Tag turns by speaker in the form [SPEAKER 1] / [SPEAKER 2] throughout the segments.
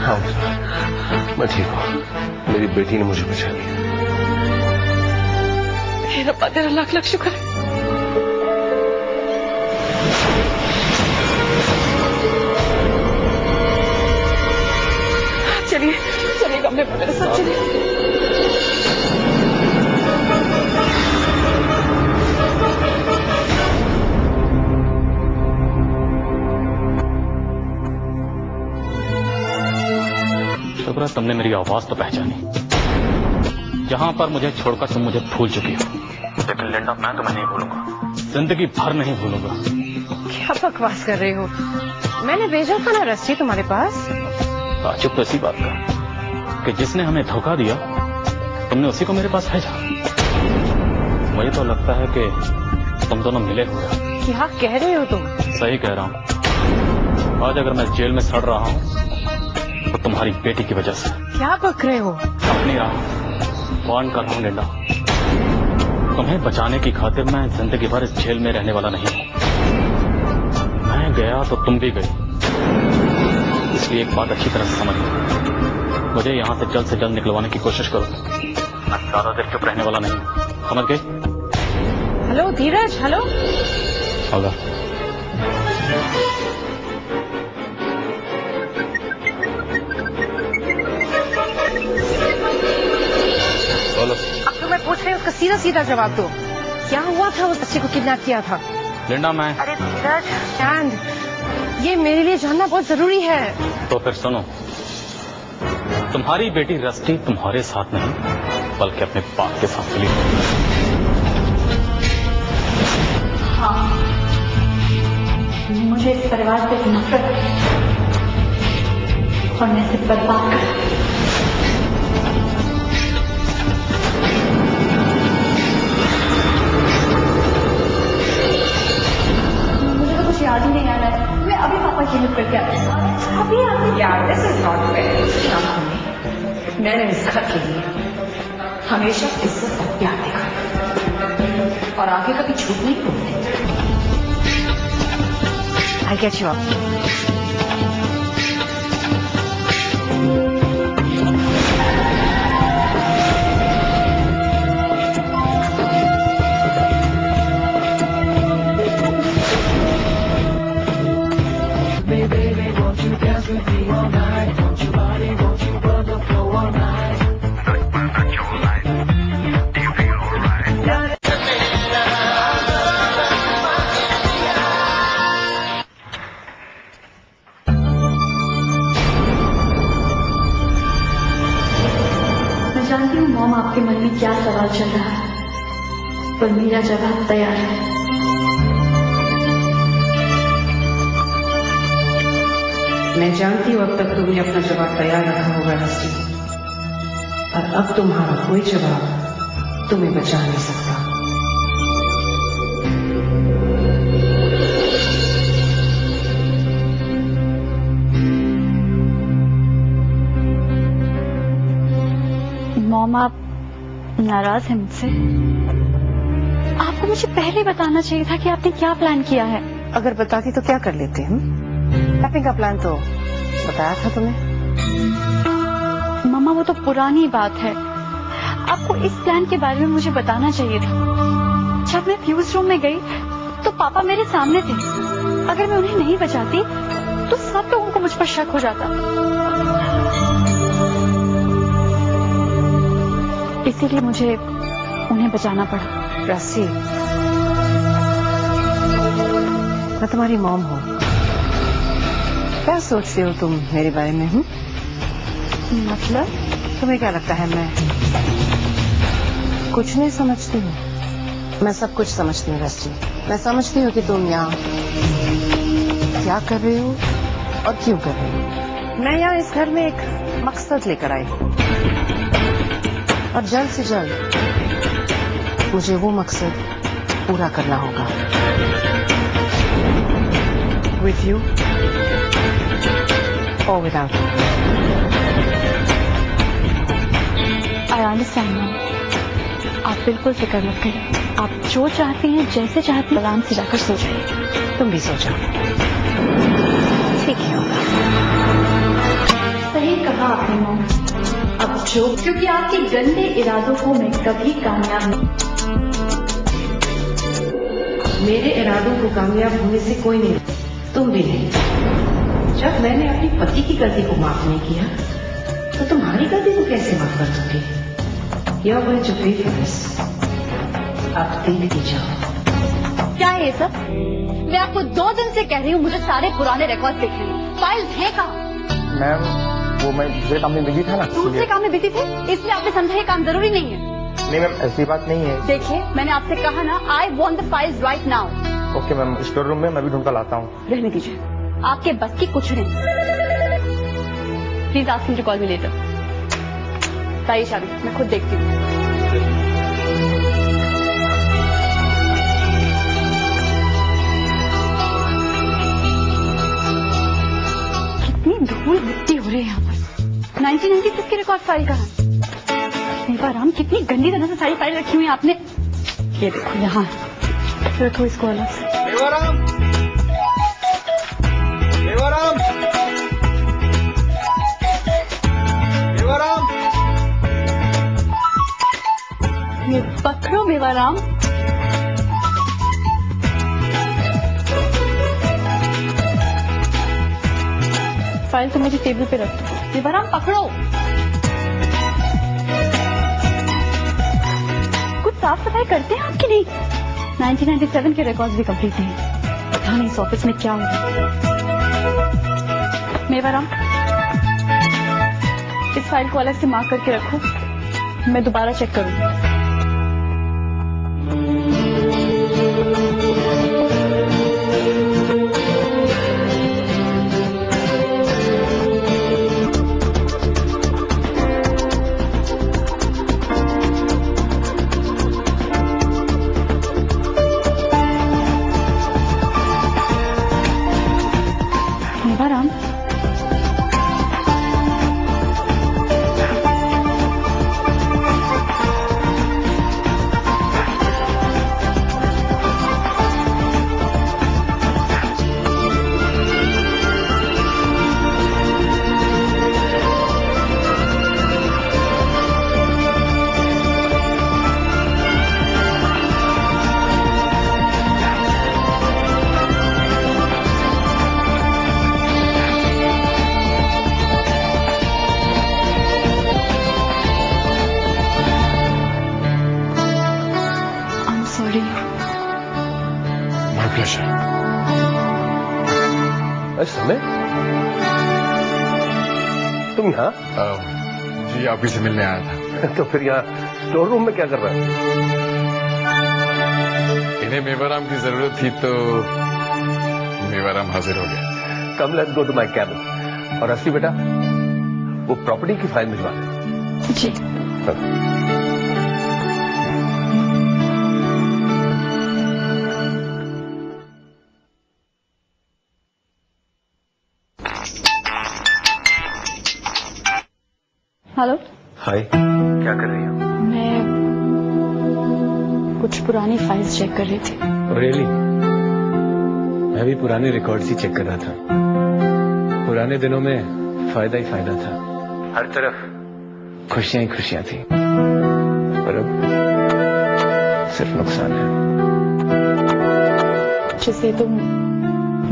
[SPEAKER 1] हाँ मैं ठीक हूँ, मेरी बेटी ने मुझे बचा लिया।
[SPEAKER 2] हे रब्बा, तेरा लाख लाख शुक्र है। चलिए चलिए कमरे में मेरे साथ चलिए।
[SPEAKER 3] शुक्र है तुमने मेरी आवाज तो पहचानी। जहां पर मुझे छोड़कर तुम मुझे भूल चुकी हो, लेकिन लिंडा मैं तुम्हें नहीं भूलूंगा, जिंदगी भर नहीं भूलूंगा।
[SPEAKER 4] क्या बकवास कर रहे हो? मैंने भेजा था ना रस्सी तुम्हारे पास।
[SPEAKER 3] ताजुब तो इसी बात का कि जिसने हमें धोखा दिया तुमने उसी को मेरे पास भेजा। मुझे तो लगता है कि तुम दोनों मिले हुए हो।
[SPEAKER 4] क्या कह रहे हो तुम?
[SPEAKER 3] सही कह रहा हूँ। आज अगर मैं जेल में सड़ रहा हूँ तो तुम्हारी बेटी की वजह से।
[SPEAKER 4] क्या बक रहे हो?
[SPEAKER 3] अपनी राह वार्न कर रहा हूँ लिंडा, तुम्हें बचाने की खातिर मैं जिंदगी भर इस जेल में रहने वाला नहीं हूँ। मैं गया तो तुम भी गई, इसलिए एक बात अच्छी तरह से समझ लो, मुझे यहाँ से जल्द निकलवाने की कोशिश करो। मैं ज्यादा देर चुप रहने वाला नहीं, समझ गए?
[SPEAKER 4] हेलो धीरज, हेलो।
[SPEAKER 3] होगा।
[SPEAKER 4] अब तो मैं पूछ रही हूँ, उसका सीधा सीधा जवाब दो। क्या हुआ था? उस बच्चे को किडनैप किया था।
[SPEAKER 3] लिंडा मैं।
[SPEAKER 4] अरे धीरज, चांद, ये मेरे लिए जानना बहुत जरूरी है।
[SPEAKER 3] तो फिर सुनो, तुम्हारी बेटी रस्टी तुम्हारे साथ नहीं बल्कि अपने बाप के साथ मिली।
[SPEAKER 5] हाँ, मुझे इस परिवार से नफरत है और मैं इसे बर्बाद कर। याद ही नहीं आ रहा है। मैं अभी पापा की हेल्प करके आती हूँ। अभी आती यार, दिस इज नॉट फेयर। मैंने इस घर के लिए हमेशा इज्जत और प्यार दिखाया और आगे कभी झूठ नहीं बोलते।
[SPEAKER 4] I get you up.
[SPEAKER 5] जानती हूँ मॉम, आपके मन में क्या सवाल चल रहा है, पर मेरा जवाब तैयार है।
[SPEAKER 4] मैं जानती हूँ अब तक तुमने अपना जवाब तैयार रखा होगा रस्टी, और अब तुम्हारा कोई जवाब तुम्हें बचा नहीं सकता।
[SPEAKER 5] मॉम, आप नाराज हैं मुझसे? आपको मुझे पहले बताना चाहिए था कि आपने क्या प्लान किया है।
[SPEAKER 4] अगर बताती तो क्या कर लेते हम? टैपिंग का प्लान तो बताया था तुम्हें।
[SPEAKER 5] मम्मा, वो तो पुरानी बात है। आपको इस प्लान के बारे में मुझे बताना चाहिए था। जब मैं फ्यूज रूम में गई तो पापा मेरे सामने थे। अगर मैं उन्हें नहीं बचाती तो सब लोगों को मुझ पर शक हो जाता। इसीलिए मुझे उन्हें बचाना पड़ा।
[SPEAKER 4] रस्सी, मैं तुम्हारी मॉम हूँ। क्या सोचती हो तुम मेरे बारे में? हूँ
[SPEAKER 5] मतलब?
[SPEAKER 4] तुम्हें क्या लगता है मैं कुछ नहीं समझती हूँ? मैं सब कुछ समझती हूँ रस्सी। मैं समझती हूँ कि तुम यहाँ क्या कर रहे हो और क्यों कर रहे हो। मैं यहाँ इस घर में एक मकसद लेकर आई हूँ, और जल्द से जल्द मुझे वो मकसद पूरा करना होगा। With you or without you.
[SPEAKER 5] I understand, ma'am. आप बिल्कुल फिक्र मत करिए। आप जो चाहती हैं, जैसे चाहती हैं, आराम से जाकर सो जाइए।
[SPEAKER 4] तुम भी सो जाओ, ठीक है होगा।
[SPEAKER 5] सही जो क्योंकि आपके गंदे इरादों को मैं कभी कामयाब नहीं।
[SPEAKER 4] मेरे इरादों को कामयाब होने से कोई नहीं, तुम भी नहीं। जब मैंने अपनी पति की गलती को माफ नहीं किया तो तुम्हारी गलती को कैसे माफ कर दूंगी? You're going to pay for this. आप देखती जाओ।
[SPEAKER 5] क्या है ये सब? मैं आपको 2 दिन से कह रही हूँ मुझे सारे पुराने रिकॉर्ड देखने हैं। फाइल्स हैं कहाँ?
[SPEAKER 6] मैम वो मैं दूसरे काम में बिजी था ना।
[SPEAKER 5] दूसरे काम में बिजी थे इसलिए आपने समझा ये काम जरूरी नहीं है।
[SPEAKER 6] नहीं मैम ऐसी बात नहीं है।
[SPEAKER 5] देखिए मैंने आपसे कहा ना, I want the files right now.
[SPEAKER 6] Okay ma'am, store room में मैं भी ढूंढ कर लाता हूँ।
[SPEAKER 5] रहने दीजिए, आपके बस की कुछ नहीं। Please ask him to call me later. ताई शादी मैं खुद देखती हूँ। कितनी धूल मिट्टी हो रही है यहाँ पर। 1996 के रिकॉर्ड फाइल कहाँ है? राम कितनी गंदी तरह से सारी फाइल रखी हुई है आपने। ये देखो यहाँ रखो इसको अलग से।
[SPEAKER 6] देवाराम, देवाराम, देवाराम,
[SPEAKER 5] ये पकड़ो मेवाराम। फाइल तो मेरी टेबल पे रख दो। मेवाराम पकड़ो। कुछ साफ सफाई करते हैं आपकी नहीं? 1997 के रिकॉर्ड्स भी कंप्लीट नहीं। पता नहीं इस ऑफिस में क्या हो रहा है। मेवाराम इस फाइल को अलग से मार्क करके रखो, मैं दोबारा चेक करूंगी।
[SPEAKER 1] समय तुम यहाँ?
[SPEAKER 7] जी आप ही से मिलने आया था।
[SPEAKER 1] तो फिर यहाँ स्टोर रूम में क्या कर रहा है?
[SPEAKER 7] इन्हें मेवाराम की जरूरत थी तो मेवाराम हाजिर हो गया।
[SPEAKER 1] Come let's go to my cabin. और अस्सी बेटा वो प्रॉपर्टी की फाइल भिजवा दे।
[SPEAKER 5] जी। हेलो।
[SPEAKER 1] हाय, क्या कर रही हो?
[SPEAKER 5] मैं कुछ पुरानी फाइल्स चेक कर रही थी।
[SPEAKER 8] रियली? मैं भी पुराने रिकॉर्ड्स ही चेक कर रहा था। पुराने दिनों में फायदा ही फायदा था, हर तरफ खुशियां ही खुशियां थी। पर अब सिर्फ नुकसान है।
[SPEAKER 5] जिसे तुम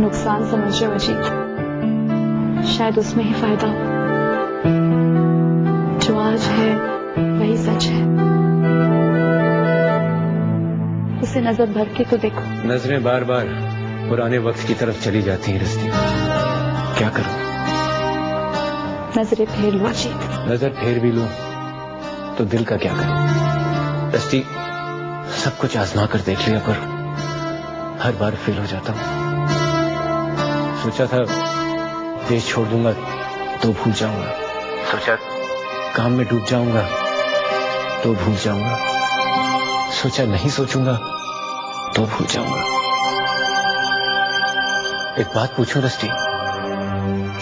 [SPEAKER 5] नुकसान समझ रहे हो अजीत, शायद उसमें ही फायदा हो। जो आज है वही सच है। उसे नजर भर के तो देखो।
[SPEAKER 8] नजरें बार बार पुराने वक्त की तरफ चली जाती हैं रस्ती। क्या करूं?
[SPEAKER 5] नजरें फेर लो अजीत।
[SPEAKER 8] नजर फेर भी लूं तो दिल का क्या करूं? रस्ती सब कुछ आजमा कर देख लिया पर हर बार फेल हो जाता हूं। सोचा था देश छोड़ दूंगा तो भूल जाऊंगा, सोचा काम में डूब जाऊंगा तो भूल जाऊंगा, सोचा नहीं सोचूंगा तो भूल जाऊंगा। एक बात पूछूं दृष्टि,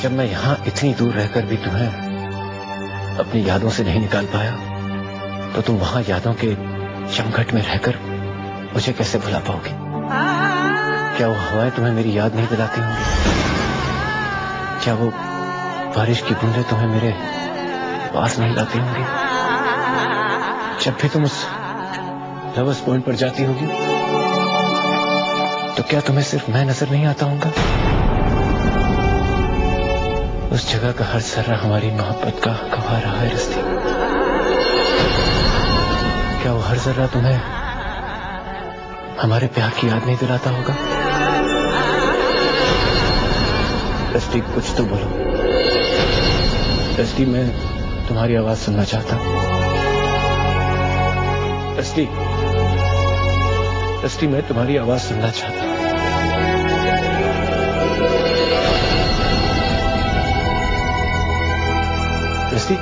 [SPEAKER 8] जब मैं यहां इतनी दूर रहकर भी तुम्हें अपनी यादों से नहीं निकाल पाया तो तुम वहां यादों के जमघट में रहकर मुझे कैसे भुला पाओगी? क्या वो हवाएं तुम्हें मेरी याद नहीं दिलाती होंगी? क्या वो बारिश की बूंदें तुम्हें मेरे पास नहीं लाती होंगी, जब भी तुम उस लवर्स पॉइंट पर जाती होगी, तो क्या तुम्हें सिर्फ मैं नजर नहीं आता हूंगा? उस जगह का हर सर्रा हमारी मोहब्बत का गवाह रहा है रस्ती। क्या वो हर जर्रा तुम्हें हमारे प्यार की याद नहीं दिलाता होगा? रस्ती, कुछ तो बोलो। रस्ती, मैं तुम्हारी आवाज सुनना चाहता हूं। रस्ती, रस्ती, मैं तुम्हारी आवाज सुनना चाहता हूं। रस्ती,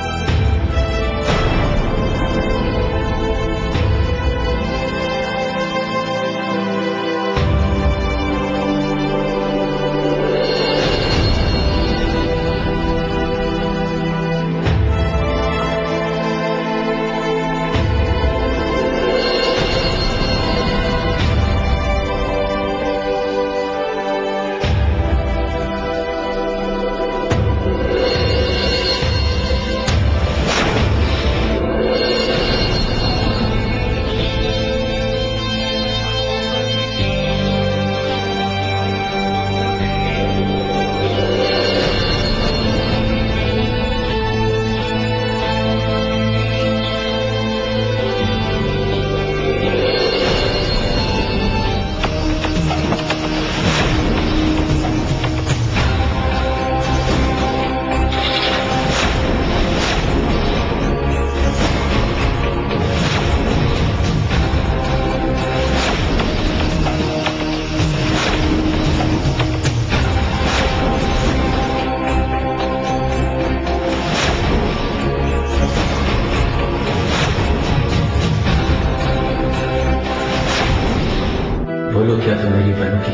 [SPEAKER 8] बोलो, क्या तुम मेरी बनोगी?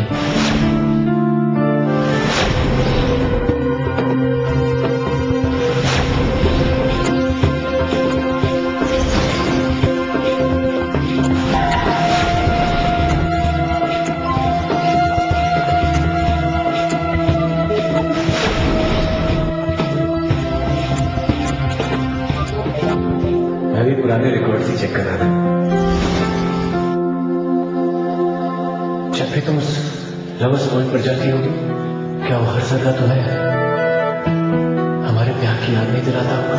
[SPEAKER 8] मैं भी पुराने रिकॉर्ड ही चेक कर रहा था। जब भी तुम उस लवर्स पॉइंट पर जाती होगी, क्या वो हर जगह तुम्हें हमारे प्यार की याद नहीं दिलाता होगा?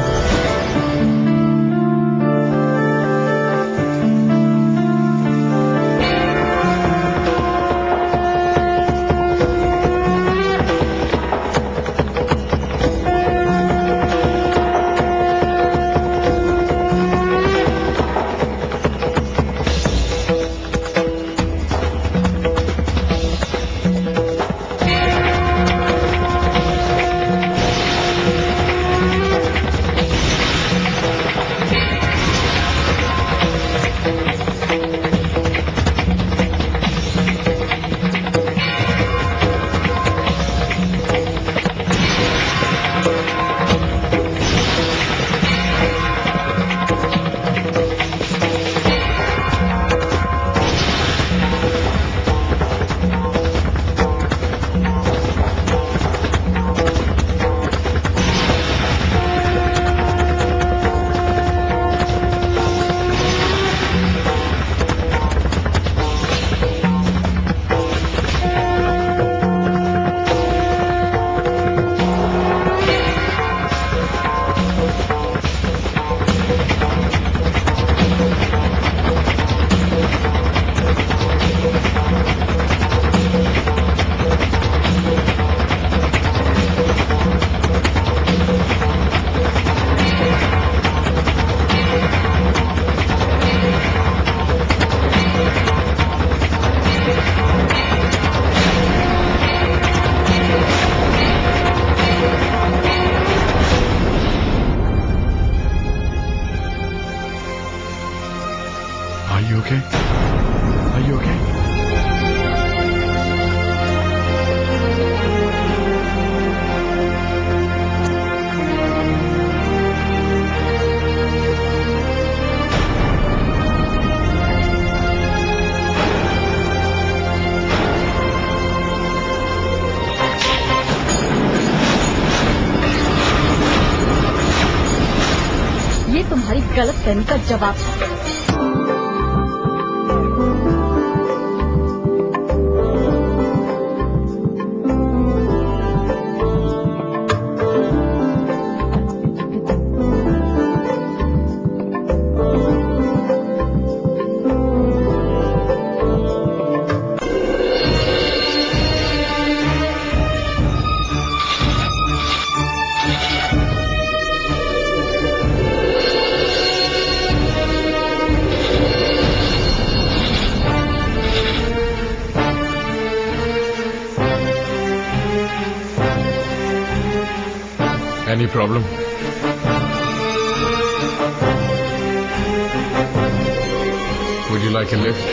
[SPEAKER 7] Are you okay? Are you okay?
[SPEAKER 5] गलत फहमी का जवाब था।
[SPEAKER 7] Any problem? Would you like a lift?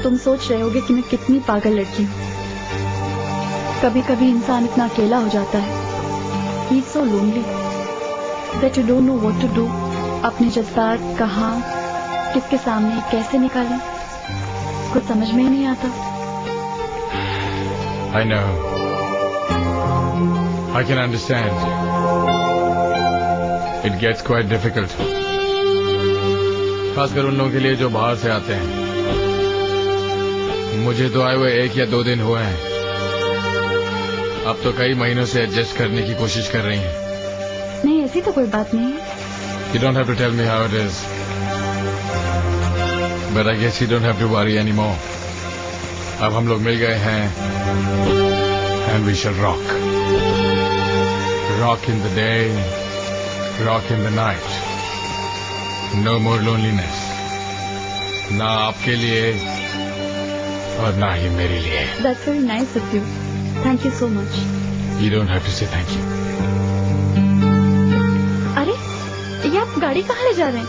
[SPEAKER 5] तुम सोच रहे होगे कि मैं कितनी पागल लड़की हूँ। कभी कभी इंसान इतना अकेला हो जाता है, he so lonely that you don't know what to do. अपने जज्बात कहाँ, किसके सामने, कैसे निकालें, कुछ समझ में ही नहीं आता।
[SPEAKER 7] I know. I can understand. It gets quite difficult. खासकर उन लोगों के लिए जो बाहर से आते हैं। मुझे तो आए हुए 1 या 2 दिन हुए हैं। अब तो कई महीनों से एडजस्ट करने की कोशिश कर रही हैं।
[SPEAKER 5] नहीं, ऐसी तो कोई बात नहीं है।
[SPEAKER 7] You don't have to tell me how it is. But I guess you don't have to worry anymore. अब हम लोग मिल गए हैं and we shall rock. Rock in the day, rock in the night. No more loneliness. ना आपके लिए और ना ही मेरे लिए।
[SPEAKER 5] That's very nice of you. Thank you so much.
[SPEAKER 7] You don't have to say thank you.
[SPEAKER 5] अरे, ये आप गाड़ी कहाँ ले जा रहे हैं?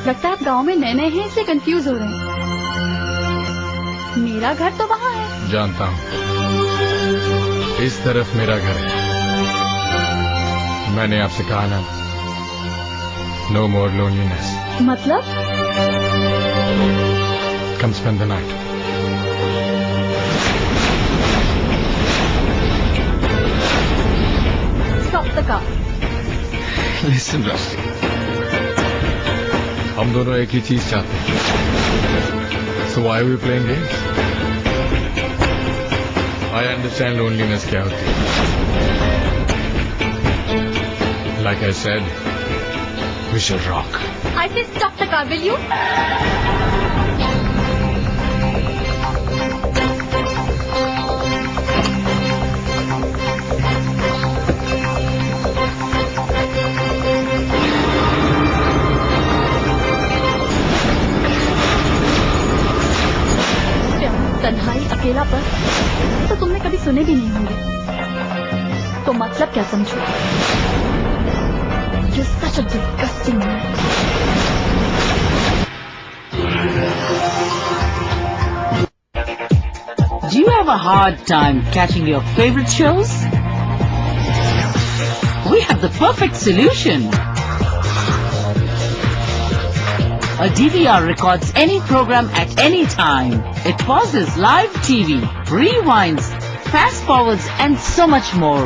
[SPEAKER 5] लगता है आप गांव में नए नए हैं इसलिए कंफ्यूज हो रहे हैं। मेरा घर तो वहाँ है।
[SPEAKER 7] जानता हूँ, इस तरफ मेरा घर है। मैंने आपसे कहा ना, no more loneliness.
[SPEAKER 5] मतलब?
[SPEAKER 7] Come spend the night.
[SPEAKER 5] Stop the car.
[SPEAKER 7] Listen, Rusty. हम दोनों एक ही चीज चाहते हैं। So why are we playing games? I understand loneliness क्या होती है। Like I said, we shall rock.
[SPEAKER 5] I said stop the car, will you? तन्हाई, अकेलापन तो तुमने कभी सुने भी नहीं होंगे, तो मतलब क्या समझो? You're such a disgusting man.
[SPEAKER 9] Do you have a hard time catching your favorite shows? We have the perfect solution. A DVR records any program at any time. It pauses live TV, rewinds, fast forwards, and so much more.